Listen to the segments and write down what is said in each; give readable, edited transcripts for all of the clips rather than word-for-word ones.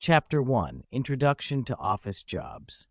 Chapter 1, Introduction to Office Jobs.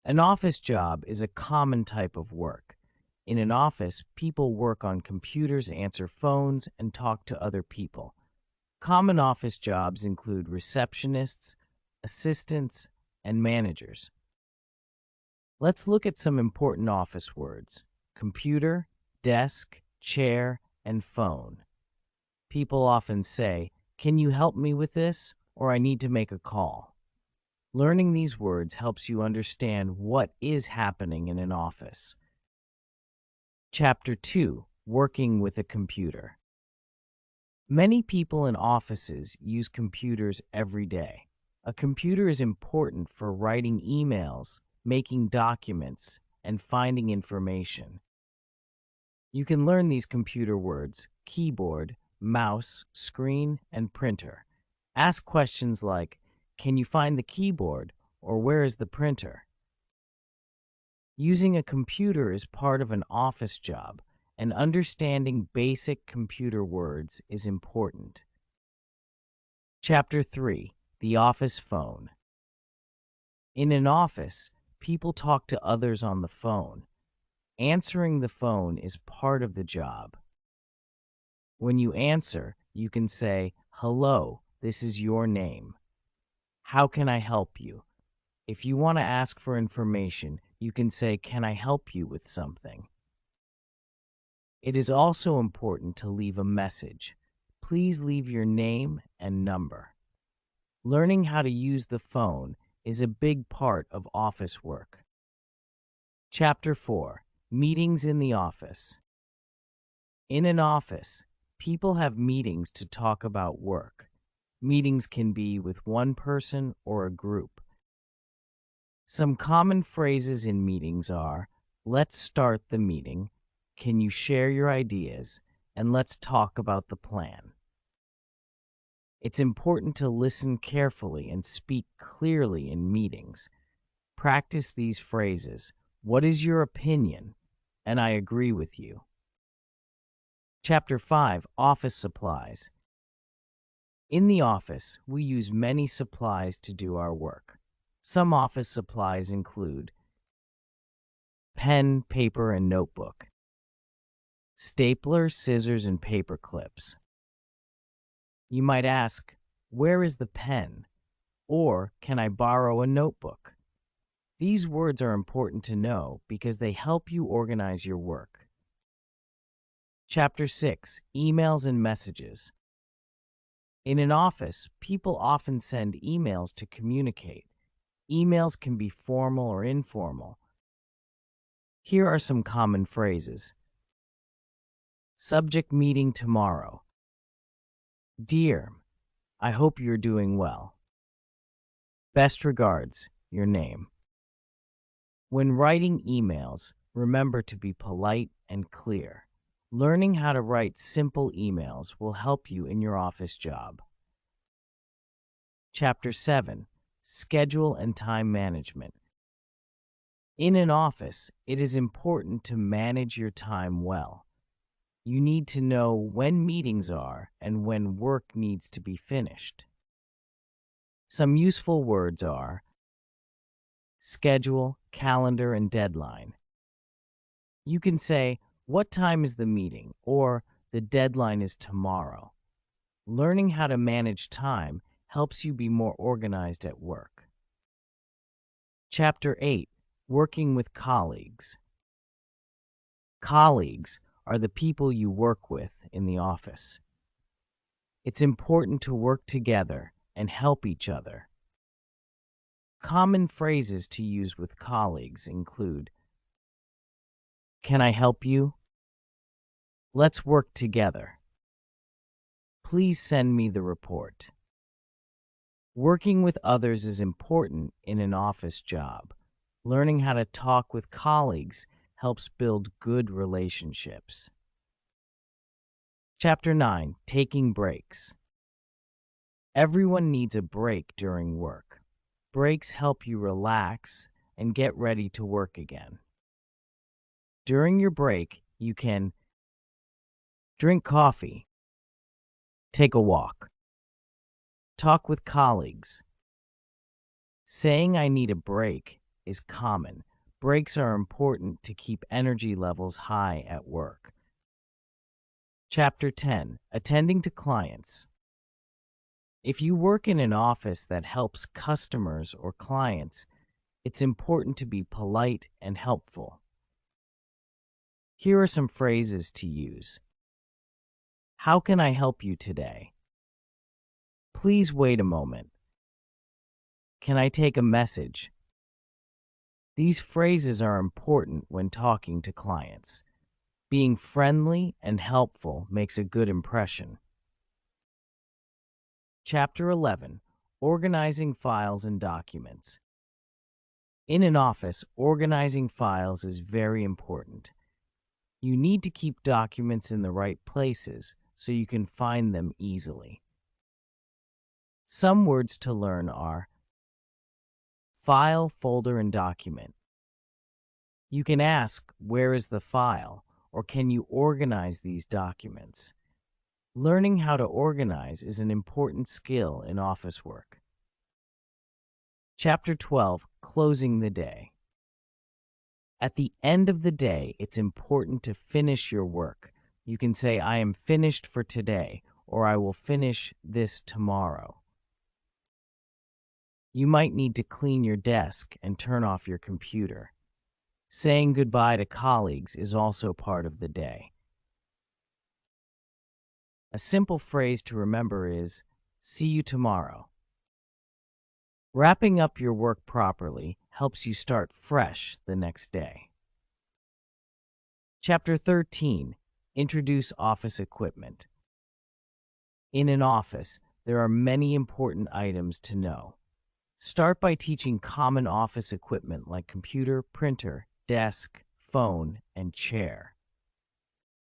An office job is a common type of work. In an office, people work on computers, answer phones, and talk to other people. Common office jobs include receptionists, assistants, and managers. Let's look at some important office words: computer, desk, chair, and phone. People often say, "Can you help me with this?" or "I need to make a call." Learning these words helps you understand what is happening in an office. Chapter 2, Working with a Computer. Many people in offices use computers every day. A computer is important for writing emails, making documents, and finding information. You can learn these computer words: keyboard, mouse, screen, and printer. Ask questions like, "Can you find the keyboard?" or "Where is the printer?" Using a computer is part of an office job, and understanding basic computer words is important. Chapter 3, The Office Phone. In an office, people talk to others on the phone. Answering the phone is part of the job. When you answer, you can say, "Hello, this is your name. How can I help you?" If you want to ask for information, you can say, "Can I help you with something?" It is also important to leave a message. Please leave your name and number. Learning how to use the phone is a big part of office work. Chapter 4, Meetings in the Office. In an office, people have meetings to talk about work. Meetings can be with one person or a group. Some common phrases in meetings are, "Let's start the meeting," "Can you share your ideas?" and "Let's talk about the plan." It's important to listen carefully and speak clearly in meetings. Practice these phrases: "What is your opinion?" and "I agree with you." Chapter 5, Office Supplies. In the office, we use many supplies to do our work. Some office supplies include pen, paper, and notebook, stapler, scissors, and paper clips. You might ask, "Where is the pen?" or "Can I borrow a notebook?" These words are important to know because they help you organize your work. Chapter 6, Emails and Messages. In an office, people often send emails to communicate. Emails can be formal or informal. Here are some common phrases. Subject: meeting tomorrow. Dear, I hope you're doing well. Best regards, your name. When writing emails, remember to be polite and clear. Learning how to write simple emails will help you in your office job. Chapter 7, Schedule and Time Management. In an office, it is important to manage your time well. You need to know when meetings are and when work needs to be finished. Some useful words are schedule, calendar, and deadline. You can say, "What time is the meeting?" or "The deadline is tomorrow." Learning how to manage time helps you be more organized at work. Chapter 8, Working with Colleagues. Colleagues are the people you work with in the office. It's important to work together and help each other. Common phrases to use with colleagues include, "Can I help you?" "Let's work together." "Please send me the report." Working with others is important in an office job. Learning how to talk with colleagues helps build good relationships. Chapter 9, Taking Breaks. Everyone needs a break during work. Breaks help you relax and get ready to work again. During your break, you can drink coffee, take a walk, Talk with colleagues. Saying I need a break is common. Breaks are important to keep energy levels high at work. Chapter 10. Attending to clients. If you work in an office that helps customers or clients, it's important to be polite and helpful. Here are some phrases to use. How can I help you today? Please wait a moment. Can I take a message? These phrases are important when talking to clients. Being friendly and helpful makes a good impression. Chapter 11. Organizing files and documents. In an office, organizing files is very important. You need to keep documents in the right places so you can find them easily. Some words to learn are file, folder, and document. You can ask, where is the file, or can you organize these documents? Learning how to organize is an important skill in office work. Chapter 12. Closing the day. At the end of the day, it's important to finish your work. You can say, I am finished for today, or I will finish this tomorrow. You might need to clean your desk and turn off your computer. Saying goodbye to colleagues is also part of the day. A simple phrase to remember is, see you tomorrow. Wrapping up your work properly helps you start fresh the next day. Chapter 13. Introduce office equipment. In an office, there are many important items to know. Start by teaching common office equipment like computer, printer, desk, phone, and chair.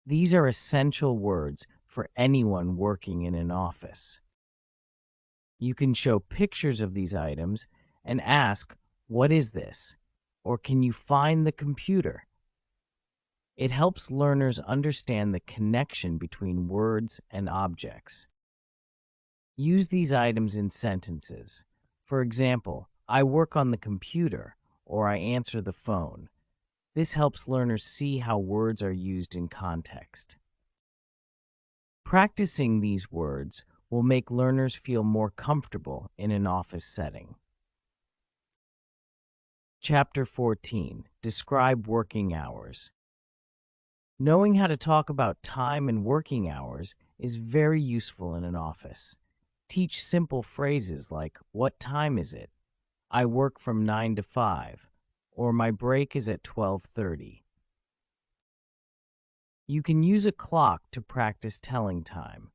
These are essential words for anyone working in an office. You can show pictures of these items and ask, what is this? Or can you find the computer? It helps learners understand the connection between words and objects. Use these items in sentences. For example, I work on the computer, or I answer the phone. This helps learners see how words are used in context. Practicing these words will make learners feel more comfortable in an office setting. Chapter 14. Describe working hours. Knowing how to talk about time and working hours is very useful in an office. Teach simple phrases like, what time is it? I work from 9 to 5, or my break is at 12:30. You can use a clock to practice telling time.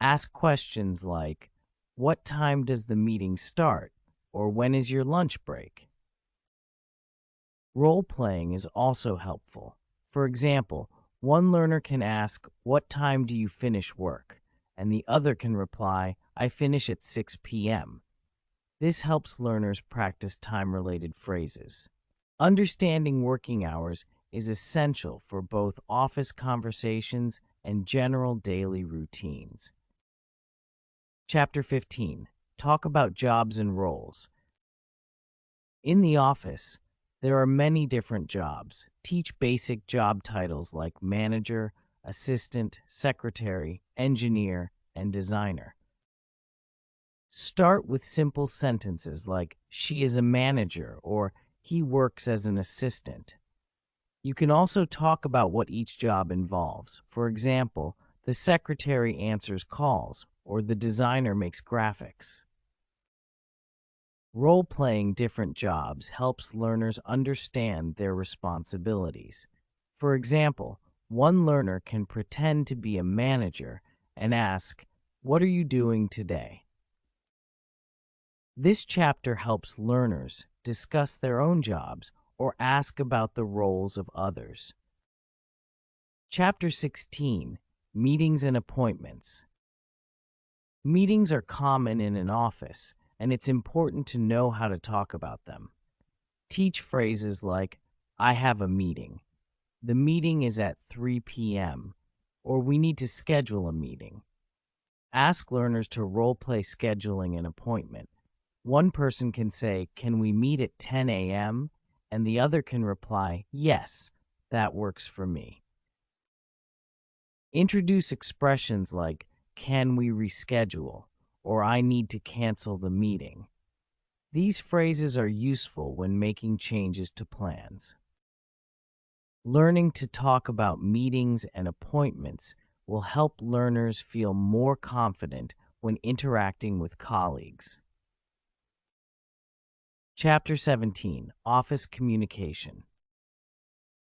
Ask questions like, what time does the meeting start? Or when is your lunch break? Role-playing is also helpful. For example, one learner can ask, what time do you finish work? And the other can reply, I finish at 6 p.m. This helps learners practice time-related phrases. Understanding working hours is essential for both office conversations and general daily routines. Chapter 15. Talk about jobs and roles. In the office, there are many different jobs. Teach basic job titles like manager, assistant, secretary, engineer, and designer. Start with simple sentences like, she is a manager, or he works as an assistant. You can also talk about what each job involves. For example, the secretary answers calls, or the designer makes graphics. Role-playing different jobs helps learners understand their responsibilities. For example, one learner can pretend to be a manager and ask, what are you doing today? This chapter helps learners discuss their own jobs or ask about the roles of others. Chapter 16. Meetings and appointments. Meetings are common in an office, and it's important to know how to talk about them. Teach phrases like, I have a meeting. The meeting is at 3 p.m., or we need to schedule a meeting. Ask learners to role-play scheduling an appointment. One person can say, "Can we meet at 10 a.m.?" and the other can reply, "Yes, that works for me." Introduce expressions like, "Can we reschedule?" or "I need to cancel the meeting." These phrases are useful when making changes to plans. Learning to talk about meetings and appointments will help learners feel more confident when interacting with colleagues. Chapter 17, Office Communication.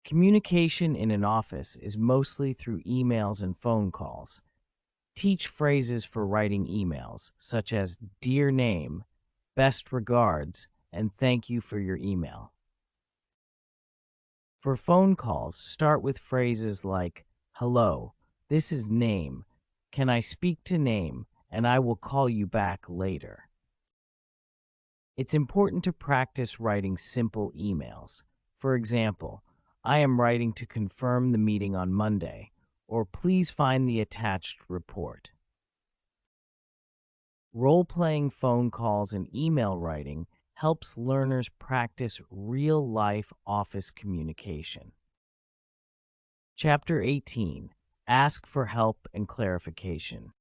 Communication in an office is mostly through emails and phone calls. Teach phrases for writing emails, such as "Dear name," "Best regards," and "Thank you for your email." For phone calls, start with phrases like, "Hello, this is Name. Can I speak to Name, and I will call you back later." It's important to practice writing simple emails. For example, "I am writing to confirm the meeting on Monday," or "Please find the attached report." Role-playing phone calls and email writing helps learners practice real-life office communication. Chapter 18, Ask for help and clarification.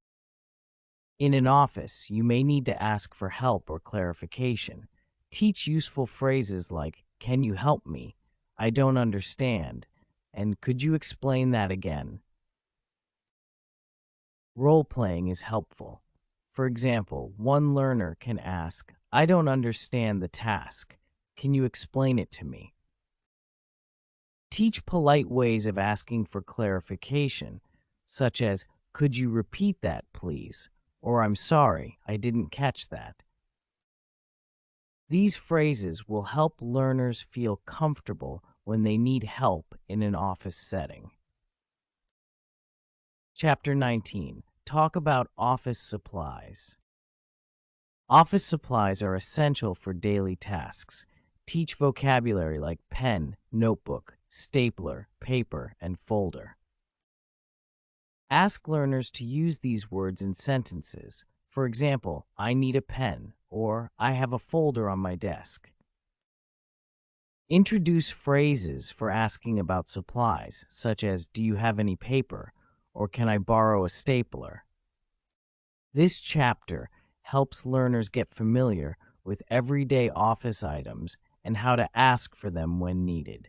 In an office, you may need to ask for help or clarification. Teach useful phrases like, "Can you help me?" "I don't understand," and "Could you explain that again?" Role-playing is helpful. For example, one learner can ask, "I don't understand the task. Can you explain it to me?" Teach polite ways of asking for clarification, such as, "Could you repeat that, please?" or "I'm sorry, I didn't catch that." These phrases will help learners feel comfortable when they need help in an office setting. Chapter 19, Talk about office supplies. Office supplies are essential for daily tasks. Teach vocabulary like pen, notebook, stapler, paper, and folder. Ask learners to use these words in sentences. For example, "I need a pen," or "I have a folder on my desk." Introduce phrases for asking about supplies, such as, "Do you have any paper?" or "Can I borrow a stapler?" This chapter helps learners get familiar with everyday office items and how to ask for them when needed.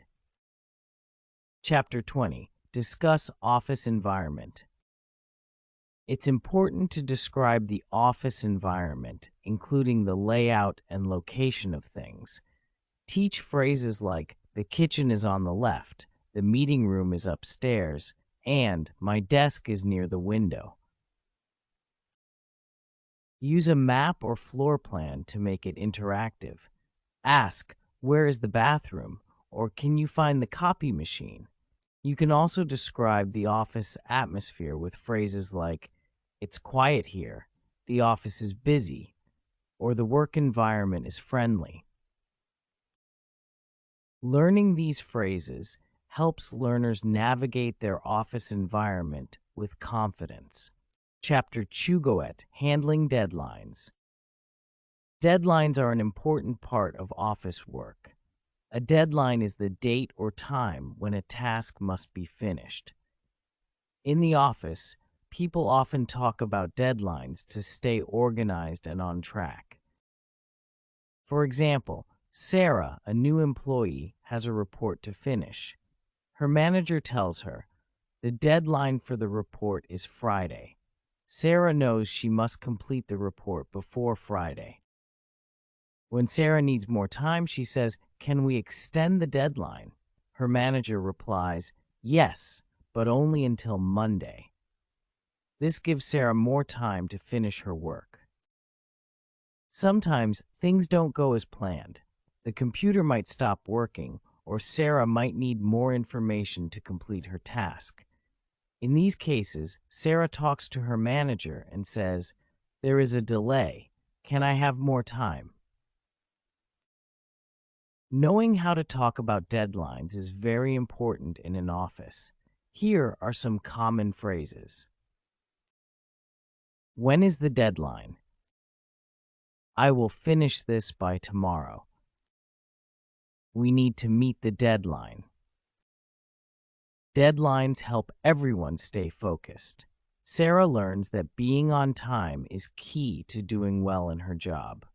Chapter 20, Discuss office environment. It's important to describe the office environment, including the layout and location of things. Teach phrases like, "The kitchen is on the left," "The meeting room is upstairs," and "My desk is near the window." Use a map or floor plan to make it interactive. Ask, "Where is the bathroom?" or "Can you find the copy machine?" You can also describe the office atmosphere with phrases like, "It's quiet here," "The office is busy," or "The work environment is friendly." Learning these phrases helps learners navigate their office environment with confidence. Chapter Chugoet, Handling Deadlines. Deadlines are an important part of office work. A deadline is the date or time when a task must be finished. In the office, people often talk about deadlines to stay organized and on track. For example, Sarah, a new employee, has a report to finish. Her manager tells her, "The deadline for the report is Friday." Sarah knows she must complete the report before Friday. When Sarah needs more time, she says, "Can we extend the deadline?" Her manager replies, "Yes, but only until Monday." This gives Sarah more time to finish her work. Sometimes things don't go as planned. The computer might stop working, or Sarah might need more information to complete her task. In these cases, Sarah talks to her manager and says, "There is a delay. Can I have more time?" Knowing how to talk about deadlines is very important in an office. Here are some common phrases. When is the deadline? I will finish this by tomorrow. We need to meet the deadline. Deadlines help everyone stay focused. Sarah learns that being on time is key to doing well in her job.